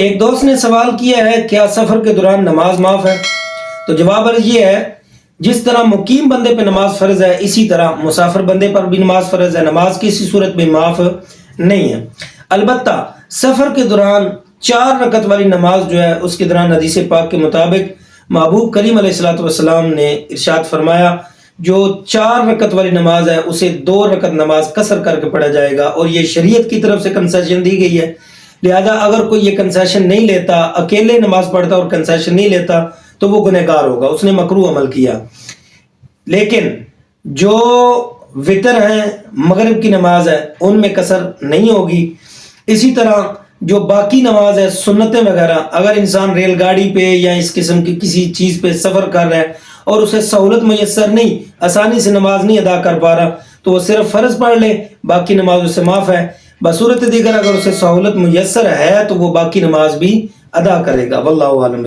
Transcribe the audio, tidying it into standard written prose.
ایک دوست نے سوال کیا ہے کیا سفر کے دوران نماز معاف ہے؟ تو جواب عرض یہ ہے، جس طرح مقیم بندے پہ نماز فرض ہے اسی طرح مسافر بندے پر بھی نماز فرض ہے، نماز کسی صورت میں معاف نہیں ہے۔ البتہ سفر کے دوران 4 رکعت والی نماز جو ہے اس کے دوران حدیث پاک کے مطابق محبوب کریم علیہ السلام نے ارشاد فرمایا جو 4 رکعت والی نماز ہے اسے 2 رکعت نماز قصر کر کے پڑھا جائے گا، اور یہ شریعت کی طرف سے کنسیشن دی گئی ہے۔ لہذا اگر کوئی یہ کنسیشن نہیں لیتا، اکیلے نماز پڑھتا اور کنسیشن نہیں لیتا تو وہ گنہگار ہوگا، اس نے مکروہ عمل کیا۔ لیکن جو وطر ہیں، مغرب کی نماز ہے، ان میں قصر نہیں ہوگی۔ اسی طرح جو باقی نماز ہے، سنتیں وغیرہ، اگر انسان ریل گاڑی پہ یا اس قسم کی کسی چیز پہ سفر کر رہا ہے اور اسے سہولت میسر نہیں، آسانی سے نماز نہیں ادا کر پا رہا، تو وہ صرف فرض پڑھ لے، باقی نماز اسے معاف ہے۔ بصورت دیگر اگر اسے سہولت میسر ہے تو وہ باقی نماز بھی ادا کرے گا۔ واللہ اعلم۔